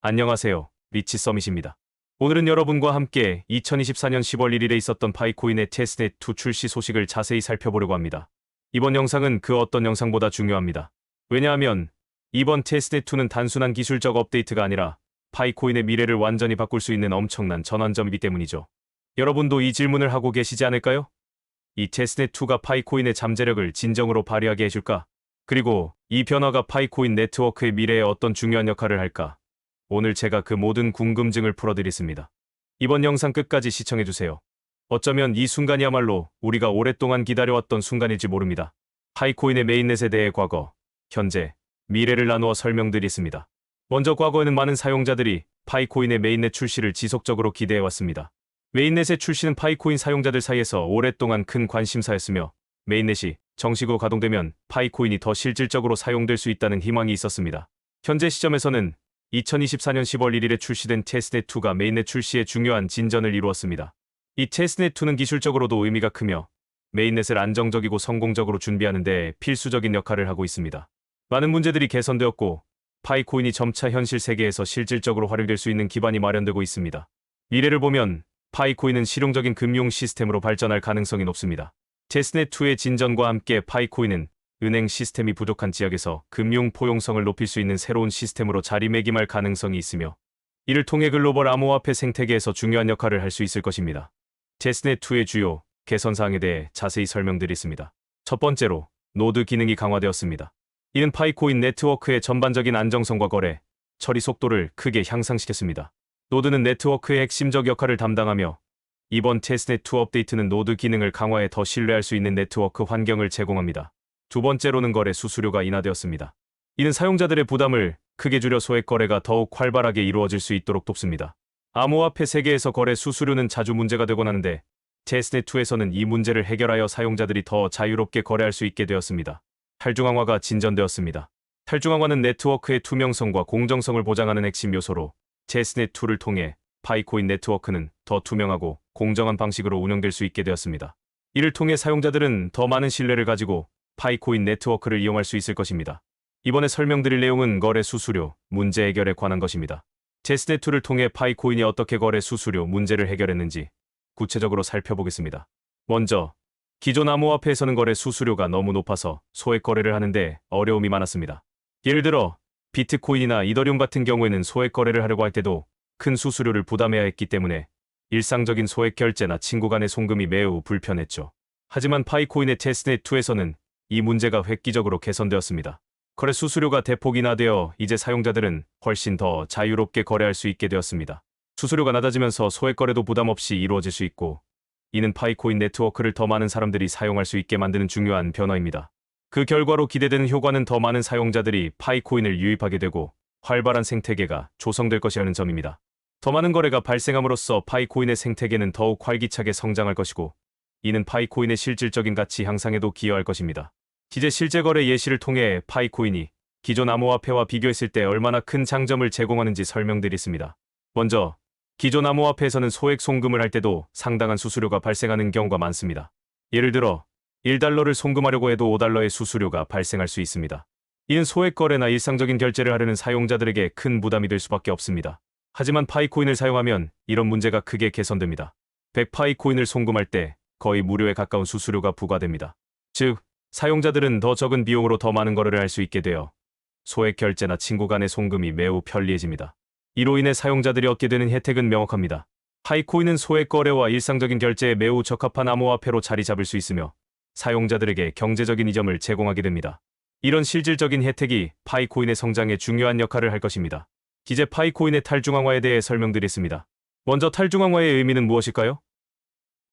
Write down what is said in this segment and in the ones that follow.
안녕하세요. 리치 서밋입니다. 오늘은 여러분과 함께 2024년 10월 1일에 있었던 파이코인의 테스트넷2 출시 소식을 자세히 살펴보려고 합니다. 이번 영상은 그 어떤 영상보다 중요합니다. 왜냐하면 이번 테스트넷2는 단순한 기술적 업데이트가 아니라 파이코인의 미래를 완전히 바꿀 수 있는 엄청난 전환점이기 때문이죠. 여러분도 이 질문을 하고 계시지 않을까요? 이 테스트넷2가 파이코인의 잠재력을 진정으로 발휘하게 해줄까? 그리고 이 변화가 파이코인 네트워크의 미래에 어떤 중요한 역할을 할까? 오늘 제가 그 모든 궁금증을 풀어드리겠습니다. 이번 영상 끝까지 시청해주세요. 어쩌면 이 순간이야말로 우리가 오랫동안 기다려왔던 순간일지 모릅니다. 파이코인의 메인넷에 대해 과거, 현재, 미래를 나누어 설명드리겠습니다. 먼저 과거에는 많은 사용자들이 파이코인의 메인넷 출시를 지속적으로 기대해왔습니다. 메인넷의 출시는 파이코인 사용자들 사이에서 오랫동안 큰 관심사였으며 메인넷이 정식으로 가동되면 파이코인이 더 실질적으로 사용될 수 있다는 희망이 있었습니다. 현재 시점에서는 2024년 10월 1일에 출시된 테스트넷2가 메인넷 출시에 중요한 진전을 이루었습니다. 이 테스트넷2는 기술적으로도 의미가 크며 메인넷을 안정적이고 성공적으로 준비하는 데 필수적인 역할을 하고 있습니다. 많은 문제들이 개선되었고 파이코인이 점차 현실 세계에서 실질적으로 활용될 수 있는 기반이 마련되고 있습니다. 미래를 보면 파이코인은 실용적인 금융 시스템으로 발전할 가능성이 높습니다. 테스트넷2의 진전과 함께 파이코인은 은행 시스템이 부족한 지역에서 금융 포용성을 높일 수 있는 새로운 시스템으로 자리매김할 가능성이 있으며 이를 통해 글로벌 암호화폐 생태계에서 중요한 역할을 할 수 있을 것입니다. 테스트넷2의 주요 개선사항에 대해 자세히 설명드리겠습니다. 첫 번째로 노드 기능이 강화되었습니다. 이는 파이코인 네트워크의 전반적인 안정성과 거래, 처리 속도를 크게 향상시켰습니다. 노드는 네트워크의 핵심적 역할을 담당하며 이번 테스트넷2 업데이트는 노드 기능을 강화해 더 신뢰할 수 있는 네트워크 환경을 제공합니다. 두 번째로는 거래 수수료가 인하되었습니다. 이는 사용자들의 부담을 크게 줄여 소액 거래가 더욱 활발하게 이루어질 수 있도록 돕습니다. 암호화폐 세계에서 거래 수수료는 자주 문제가 되곤 하는데 테스트넷2에서는 이 문제를 해결하여 사용자들이 더 자유롭게 거래할 수 있게 되었습니다. 탈중앙화가 진전되었습니다. 탈중앙화는 네트워크의 투명성과 공정성을 보장하는 핵심 요소로 테스트넷2를 통해 파이코인 네트워크는 더 투명하고 공정한 방식으로 운영될 수 있게 되었습니다. 이를 통해 사용자들은 더 많은 신뢰를 가지고 파이코인 네트워크를 이용할 수 있을 것입니다. 이번에 설명드릴 내용은 거래 수수료, 문제 해결에 관한 것입니다. 테스트넷2를 통해 파이코인이 어떻게 거래 수수료 문제를 해결했는지 구체적으로 살펴보겠습니다. 먼저, 기존 암호화폐에서는 거래 수수료가 너무 높아서 소액 거래를 하는데 어려움이 많았습니다. 예를 들어, 비트코인이나 이더리움 같은 경우에는 소액 거래를 하려고 할 때도 큰 수수료를 부담해야 했기 때문에 일상적인 소액 결제나 친구 간의 송금이 매우 불편했죠. 하지만 파이코인의 테스트넷2에서는 이 문제가 획기적으로 개선되었습니다. 거래 수수료가 대폭 인하되어 이제 사용자들은 훨씬 더 자유롭게 거래할 수 있게 되었습니다. 수수료가 낮아지면서 소액 거래도 부담 없이 이루어질 수 있고 이는 파이코인 네트워크를 더 많은 사람들이 사용할 수 있게 만드는 중요한 변화입니다. 그 결과로 기대되는 효과는 더 많은 사용자들이 파이코인을 유입하게 되고 활발한 생태계가 조성될 것이라는 점입니다. 더 많은 거래가 발생함으로써 파이코인의 생태계는 더욱 활기차게 성장할 것이고 이는 파이코인의 실질적인 가치 향상에도 기여할 것입니다. 이제 실제 거래 예시를 통해 파이코인이 기존 암호화폐와 비교했을 때 얼마나 큰 장점을 제공하는지 설명드리겠습니다. 먼저, 기존 암호화폐에서는 소액 송금을 할 때도 상당한 수수료가 발생하는 경우가 많습니다. 예를 들어, 1달러를 송금하려고 해도 5달러의 수수료가 발생할 수 있습니다. 이는 소액 거래나 일상적인 결제를 하려는 사용자들에게 큰 부담이 될 수밖에 없습니다. 하지만 파이코인을 사용하면 이런 문제가 크게 개선됩니다. 100파이코인을 송금할 때 거의 무료에 가까운 수수료가 부과됩니다. 즉, 사용자들은 더 적은 비용으로 더 많은 거래를 할 수 있게 되어 소액 결제나 친구 간의 송금이 매우 편리해집니다. 이로 인해 사용자들이 얻게 되는 혜택은 명확합니다. 파이코인은 소액 거래와 일상적인 결제에 매우 적합한 암호화폐로 자리 잡을 수 있으며 사용자들에게 경제적인 이점을 제공하게 됩니다. 이런 실질적인 혜택이 파이코인의 성장에 중요한 역할을 할 것입니다. 이제 파이코인의 탈중앙화에 대해 설명드리겠습니다. 먼저 탈중앙화의 의미는 무엇일까요?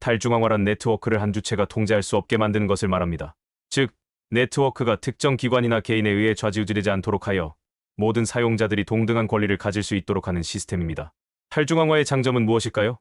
탈중앙화란 네트워크를 한 주체가 통제할 수 없게 만드는 것을 말합니다. 즉, 네트워크가 특정 기관이나 개인에 의해 좌지우지되지 않도록 하여 모든 사용자들이 동등한 권리를 가질 수 있도록 하는 시스템입니다. 탈중앙화의 장점은 무엇일까요?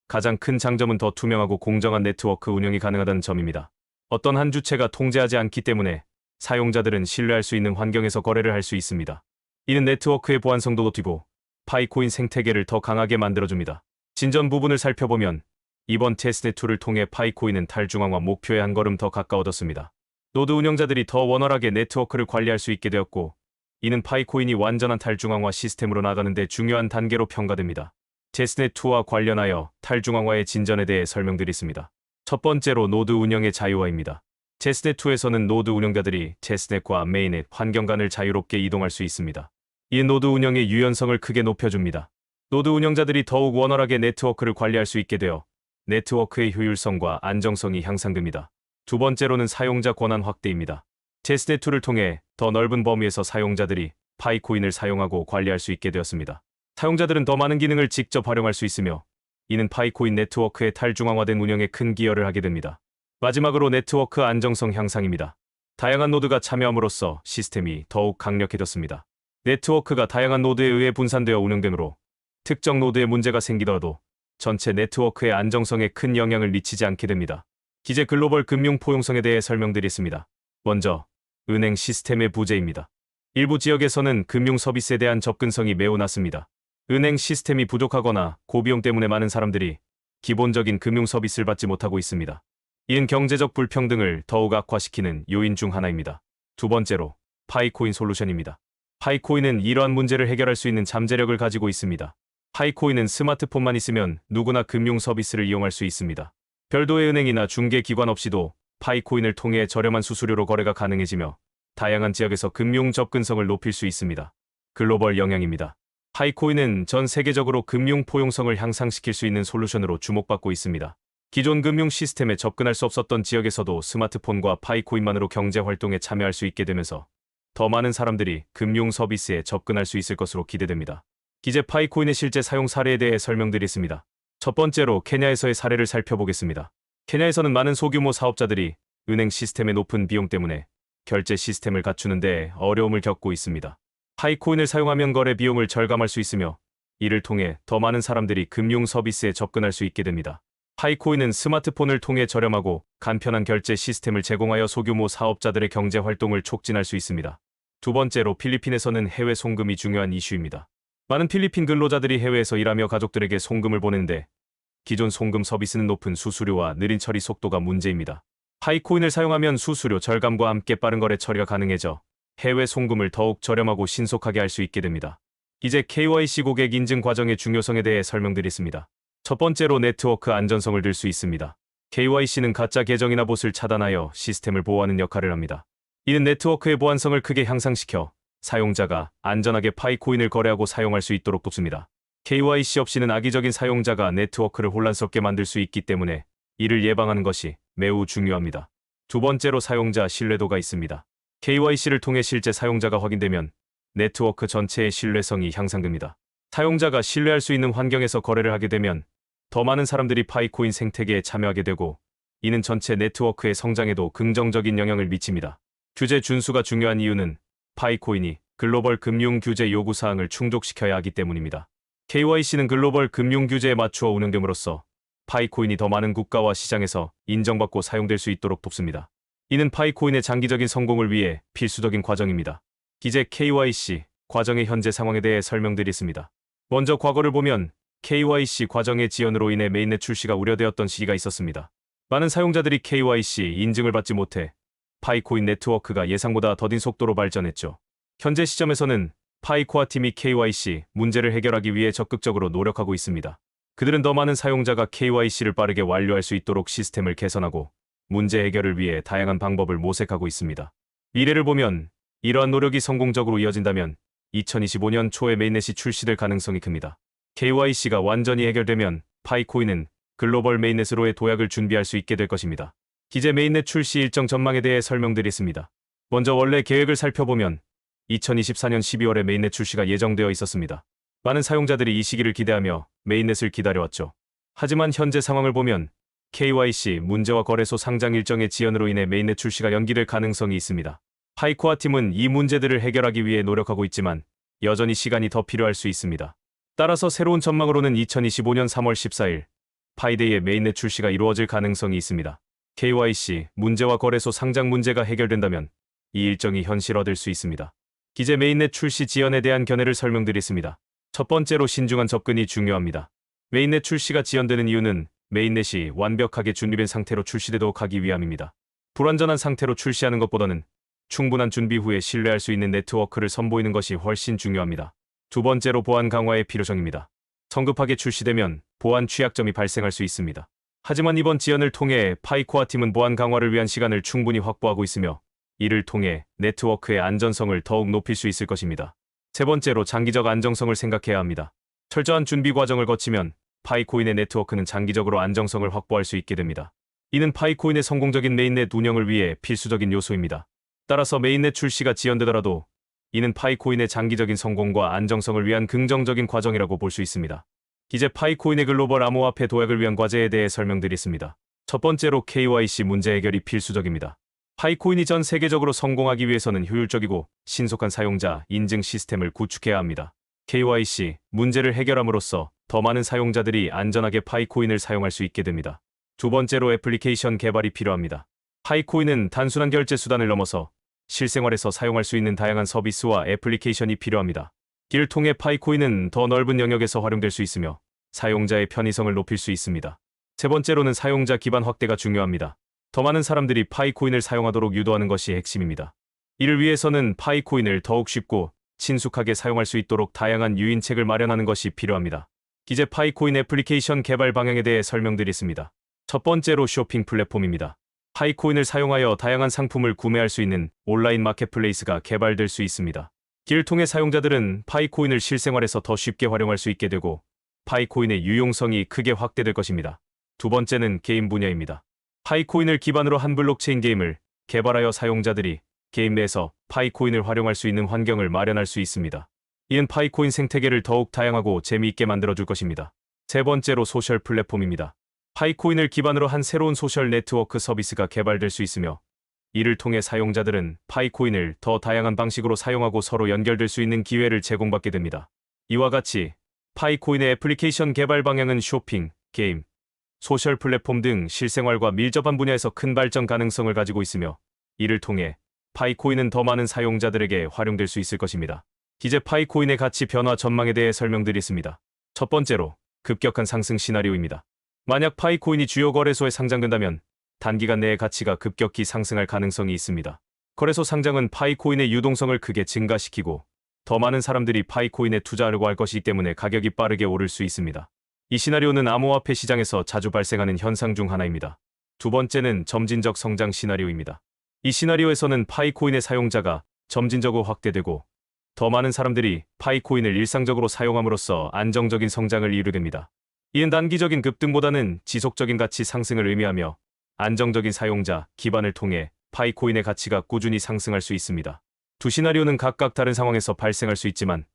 가장 큰 장점은 더 투명하고 공정한 네트워크 운영이 가능하다는 점입니다. 어떤 한 주체가 통제하지 않기 때문에 사용자들은 신뢰할 수 있는 환경에서 거래를 할 수 있습니다. 이는 네트워크의 보안성도 높이고 파이코인 생태계를 더 강하게 만들어줍니다. 진전 부분을 살펴보면 이번 테스트넷2를 통해 파이코인은 탈중앙화 목표에 한 걸음 더 가까워졌습니다. 노드 운영자들이 더 원활하게 네트워크를 관리할 수 있게 되었고 이는 파이코인이 완전한 탈중앙화 시스템으로 나가는 데 중요한 단계로 평가됩니다. 테스넷2와 관련하여 탈중앙화의 진전에 대해 설명드리겠습니다. 첫 번째로 노드 운영의 자유화입니다. 테스넷2에서는 노드 운영자들이 테스넷과 메인넷 환경 간을 자유롭게 이동할 수 있습니다. 이 노드 운영의 유연성을 크게 높여줍니다. 노드 운영자들이 더욱 원활하게 네트워크를 관리할 수 있게 되어 네트워크의 효율성과 안정성이 향상됩니다. 두 번째로는 사용자 권한 확대입니다. 테스넷2를 통해 더 넓은 범위에서 사용자들이 파이코인을 사용하고 관리할 수 있게 되었습니다. 사용자들은 더 많은 기능을 직접 활용할 수 있으며 이는 파이코인 네트워크의 탈중앙화된 운영에 큰 기여를 하게 됩니다. 마지막으로 네트워크 안정성 향상입니다. 다양한 노드가 참여함으로써 시스템이 더욱 강력해졌습니다. 네트워크가 다양한 노드에 의해 분산되어 운영되므로 특정 노드에 문제가 생기더라도 전체 네트워크의 안정성에 큰 영향을 미치지 않게 됩니다. 기재 글로벌 금융 포용성에 대해 설명드리겠습니다. 먼저 은행 시스템의 부재입니다. 일부 지역에서는 금융 서비스에 대한 접근성이 매우 낮습니다. 은행 시스템이 부족하거나 고비용 때문에 많은 사람들이 기본적인 금융 서비스를 받지 못하고 있습니다. 이는 경제적 불평등을 더욱 악화시키는 요인 중 하나입니다. 두 번째로 파이코인 솔루션입니다. 파이코인은 이러한 문제를 해결할 수 있는 잠재력을 가지고 있습니다. 파이코인은 스마트폰만 있으면 누구나 금융 서비스를 이용할 수 있습니다. 별도의 은행이나 중개기관 없이도 파이코인을 통해 저렴한 수수료로 거래가 가능해지며 다양한 지역에서 금융 접근성을 높일 수 있습니다. 글로벌 영향입니다. 파이코인은 전 세계적으로 금융 포용성을 향상시킬 수 있는 솔루션으로 주목받고 있습니다. 기존 금융 시스템에 접근할 수 없었던 지역에서도 스마트폰과 파이코인만으로 경제 활동에 참여할 수 있게 되면서 더 많은 사람들이 금융 서비스에 접근할 수 있을 것으로 기대됩니다. 기재 파이코인의 실제 사용 사례에 대해 설명드리겠습니다. 첫 번째로 케냐에서의 사례를 살펴보겠습니다. 케냐에서는 많은 소규모 사업자들이 은행 시스템의 높은 비용 때문에 결제 시스템을 갖추는 데 어려움을 겪고 있습니다. 파이코인을 사용하면 거래 비용을 절감할 수 있으며 이를 통해 더 많은 사람들이 금융 서비스에 접근할 수 있게 됩니다. 파이코인은 스마트폰을 통해 저렴하고 간편한 결제 시스템을 제공하여 소규모 사업자들의 경제 활동을 촉진할 수 있습니다. 두 번째로 필리핀에서는 해외 송금이 중요한 이슈입니다. 많은 필리핀 근로자들이 해외에서 일하며 가족들에게 송금을 보내는데 기존 송금 서비스는 높은 수수료와 느린 처리 속도가 문제입니다. 파이코인을 사용하면 수수료 절감과 함께 빠른 거래 처리가 가능해져 해외 송금을 더욱 저렴하고 신속하게 할 수 있게 됩니다. 이제 KYC 고객 인증 과정의 중요성에 대해 설명드리겠습니다. 첫 번째로 네트워크 안전성을 들 수 있습니다. KYC는 가짜 계정이나 봇을 차단하여 시스템을 보호하는 역할을 합니다. 이는 네트워크의 보안성을 크게 향상시켜 사용자가 안전하게 파이코인을 거래하고 사용할 수 있도록 돕습니다. KYC 없이는 악의적인 사용자가 네트워크를 혼란스럽게 만들 수 있기 때문에 이를 예방하는 것이 매우 중요합니다. 두 번째로 사용자 신뢰도가 있습니다. KYC를 통해 실제 사용자가 확인되면 네트워크 전체의 신뢰성이 향상됩니다. 사용자가 신뢰할 수 있는 환경에서 거래를 하게 되면 더 많은 사람들이 파이코인 생태계에 참여하게 되고 이는 전체 네트워크의 성장에도 긍정적인 영향을 미칩니다. 규제 준수가 중요한 이유는 파이코인이 글로벌 금융 규제 요구 사항을 충족시켜야 하기 때문입니다. KYC는 글로벌 금융 규제에 맞추어 운영됨으로써 파이코인이 더 많은 국가와 시장에서 인정받고 사용될 수 있도록 돕습니다. 이는 파이코인의 장기적인 성공을 위해 필수적인 과정입니다. 기재 KYC 과정의 현재 상황에 대해 설명드리겠습니다. 먼저 과거를 보면 KYC 과정의 지연으로 인해 메인넷 출시가 우려되었던 시기가 있었습니다. 많은 사용자들이 KYC 인증을 받지 못해 파이코인 네트워크가 예상보다 더딘 속도로 발전했죠. 현재 시점에서는 파이코아 팀이 KYC 문제를 해결하기 위해 적극적으로 노력하고 있습니다. 그들은 더 많은 사용자가 KYC를 빠르게 완료할 수 있도록 시스템을 개선하고 문제 해결을 위해 다양한 방법을 모색하고 있습니다. 미래를 보면 이러한 노력이 성공적으로 이어진다면 2025년 초에 메인넷이 출시될 가능성이 큽니다. KYC가 완전히 해결되면 파이코인은 글로벌 메인넷으로의 도약을 준비할 수 있게 될 것입니다. 기재 메인넷 출시 일정 전망에 대해 설명드리겠습니다. 먼저 원래 계획을 살펴보면 2024년 12월에 메인넷 출시가 예정되어 있었습니다. 많은 사용자들이 이 시기를 기대하며 메인넷을 기다려왔죠. 하지만 현재 상황을 보면 KYC 문제와 거래소 상장 일정의 지연으로 인해 메인넷 출시가 연기될 가능성이 있습니다. 파이코아 팀은 이 문제들을 해결하기 위해 노력하고 있지만 여전히 시간이 더 필요할 수 있습니다. 따라서 새로운 전망으로는 2025년 3월 14일 파이데이에 메인넷 출시가 이루어질 가능성이 있습니다. KYC 문제와 거래소 상장 문제가 해결된다면 이 일정이 현실화될 수 있습니다. 기재 메인넷 출시 지연에 대한 견해를 설명드리겠습니다. 첫 번째로 신중한 접근이 중요합니다. 메인넷 출시가 지연되는 이유는 메인넷이 완벽하게 준비된 상태로 출시되도록 하기 위함입니다. 불완전한 상태로 출시하는 것보다는 충분한 준비 후에 신뢰할 수 있는 네트워크를 선보이는 것이 훨씬 중요합니다. 두 번째로 보안 강화의 필요성입니다. 성급하게 출시되면 보안 취약점이 발생할 수 있습니다. 하지만 이번 지연을 통해 파이코아 팀은 보안 강화를 위한 시간을 충분히 확보하고 있으며 이를 통해 네트워크의 안전성을 더욱 높일 수 있을 것입니다. 세 번째로 장기적 안정성을 생각해야 합니다. 철저한 준비 과정을 거치면 파이코인의 네트워크는 장기적으로 안정성을 확보할 수 있게 됩니다. 이는 파이코인의 성공적인 메인넷 운영을 위해 필수적인 요소입니다. 따라서 메인넷 출시가 지연되더라도 이는 파이코인의 장기적인 성공과 안정성을 위한 긍정적인 과정이라고 볼 수 있습니다. 이제 파이코인의 글로벌 암호화폐 도약을 위한 과제에 대해 설명드리겠습니다. 첫 번째로 KYC 문제 해결이 필수적입니다. 파이코인이 전 세계적으로 성공하기 위해서는 효율적이고 신속한 사용자 인증 시스템을 구축해야 합니다. KYC 문제를 해결함으로써 더 많은 사용자들이 안전하게 파이코인을 사용할 수 있게 됩니다. 두 번째로 애플리케이션 개발이 필요합니다. 파이코인은 단순한 결제 수단을 넘어서 실생활에서 사용할 수 있는 다양한 서비스와 애플리케이션이 필요합니다. 이를 통해 파이코인은 더 넓은 영역에서 활용될 수 있으며 사용자의 편의성을 높일 수 있습니다. 세 번째로는 사용자 기반 확대가 중요합니다. 더 많은 사람들이 파이코인을 사용하도록 유도하는 것이 핵심입니다. 이를 위해서는 파이코인을 더욱 쉽고 친숙하게 사용할 수 있도록 다양한 유인책을 마련하는 것이 필요합니다. 이제 파이코인 애플리케이션 개발 방향에 대해 설명드리겠습니다. 첫 번째로 쇼핑 플랫폼입니다. 파이코인을 사용하여 다양한 상품을 구매할 수 있는 온라인 마켓플레이스가 개발될 수 있습니다. 이를 통해 사용자들은 파이코인을 실생활에서 더 쉽게 활용할 수 있게 되고 파이코인의 유용성이 크게 확대될 것입니다. 두 번째는 게임 분야입니다. 파이코인을 기반으로 한 블록체인 게임을 개발하여 사용자들이 게임 내에서 파이코인을 활용할 수 있는 환경을 마련할 수 있습니다. 이는 파이코인 생태계를 더욱 다양하고 재미있게 만들어줄 것입니다. 세 번째로 소셜 플랫폼입니다. 파이코인을 기반으로 한 새로운 소셜 네트워크 서비스가 개발될 수 있으며 이를 통해 사용자들은 파이코인을 더 다양한 방식으로 사용하고 서로 연결될 수 있는 기회를 제공받게 됩니다. 이와 같이 파이코인의 애플리케이션 개발 방향은 쇼핑, 게임, 소셜 플랫폼 등 실생활과 밀접한 분야에서 큰 발전 가능성을 가지고 있으며 이를 통해 파이코인은 더 많은 사용자들에게 활용될 수 있을 것입니다. 이제 파이코인의 가치 변화 전망에 대해 설명드리겠습니다. 첫 번째로 급격한 상승 시나리오입니다. 만약 파이코인이 주요 거래소에 상장된다면 단기간 내에 가치가 급격히 상승할 가능성이 있습니다. 거래소 상장은 파이코인의 유동성을 크게 증가시키고 더 많은 사람들이 파이코인에 투자하려고 할 것이기 때문에 가격이 빠르게 오를 수 있습니다. 이 시나리오는 암호화폐 시장에서 자주 발생하는 현상 중 하나입니다. 두 번째는 점진적 성장 시나리오입니다. 이 시나리오에서는 파이코인의 사용자가 점진적으로 확대되고 더 많은 사람들이 파이코인을 일상적으로 사용함으로써 안정적인 성장을 이루게 됩니다. 이는 단기적인 급등보다는 지속적인 가치 상승을 의미하며 안정적인 사용자 기반을 통해 파이코인의 가치가 꾸준히 상승할 수 있습니다. 두 시나리오는 각각 다른 상황에서 발생할 수 있지만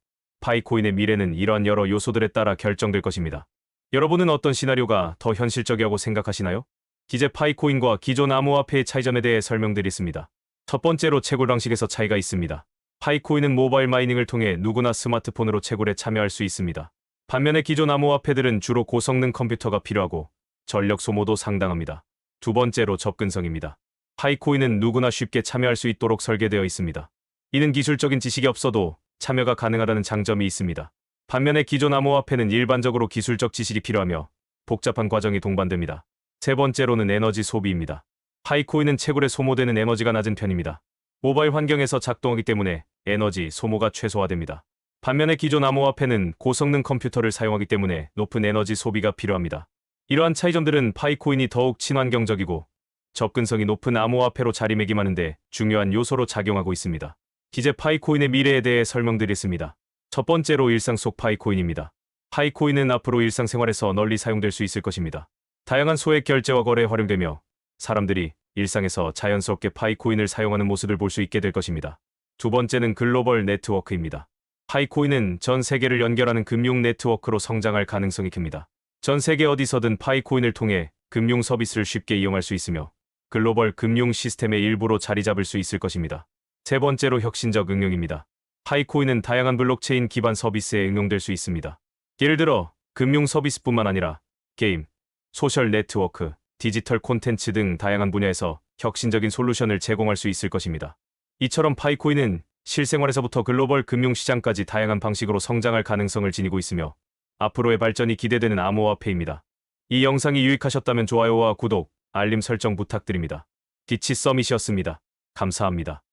파이코인의 미래는 이러한 여러 요소들에 따라 결정될 것입니다. 여러분은 어떤 시나리오가 더 현실적이라고 생각하시나요? 이제 파이코인과 기존 암호화폐의 차이점에 대해 설명드리겠습니다. 첫 번째로 채굴 방식에서 차이가 있습니다. 파이코인은 모바일 마이닝을 통해 누구나 스마트폰으로 채굴에 참여할 수 있습니다. 반면에 기존 암호화폐들은 주로 고성능 컴퓨터가 필요하고 전력 소모도 상당합니다. 두 번째로 접근성입니다. 파이코인은 누구나 쉽게 참여할 수 있도록 설계되어 있습니다. 이는 기술적인 지식이 없어도 참여가 가능하다는 장점이 있습니다. 반면에 기존 암호화폐는 일반적으로 기술적 지식이 필요하며 복잡한 과정이 동반됩니다. 세 번째로는 에너지 소비입니다. 파이코인은 채굴에 소모되는 에너지가 낮은 편입니다. 모바일 환경에서 작동하기 때문에 에너지 소모가 최소화됩니다. 반면에 기존 암호화폐는 고성능 컴퓨터를 사용하기 때문에 높은 에너지 소비가 필요합니다. 이러한 차이점들은 파이코인이 더욱 친환경적이고 접근성이 높은 암호화폐로 자리매김하는데 중요한 요소로 작용하고 있습니다. 이제 파이코인의 미래에 대해 설명드리겠습니다. 첫 번째로 일상 속 파이코인입니다. 파이코인은 앞으로 일상생활에서 널리 사용될 수 있을 것입니다. 다양한 소액 결제와 거래에 활용되며 사람들이 일상에서 자연스럽게 파이코인을 사용하는 모습을 볼 수 있게 될 것입니다. 두 번째는 글로벌 네트워크입니다. 파이코인은 전 세계를 연결하는 금융 네트워크로 성장할 가능성이 큽니다. 전 세계 어디서든 파이코인을 통해 금융 서비스를 쉽게 이용할 수 있으며 글로벌 금융 시스템의 일부로 자리 잡을 수 있을 것입니다. 세 번째로 혁신적 응용입니다. 파이코인은 다양한 블록체인 기반 서비스에 응용될 수 있습니다. 예를 들어 금융 서비스뿐만 아니라 게임, 소셜 네트워크, 디지털 콘텐츠 등 다양한 분야에서 혁신적인 솔루션을 제공할 수 있을 것입니다. 이처럼 파이코인은 실생활에서부터 글로벌 금융시장까지 다양한 방식으로 성장할 가능성을 지니고 있으며 앞으로의 발전이 기대되는 암호화폐입니다. 이 영상이 유익하셨다면 좋아요와 구독, 알림 설정 부탁드립니다. 디치 서밋이었습니다. 감사합니다.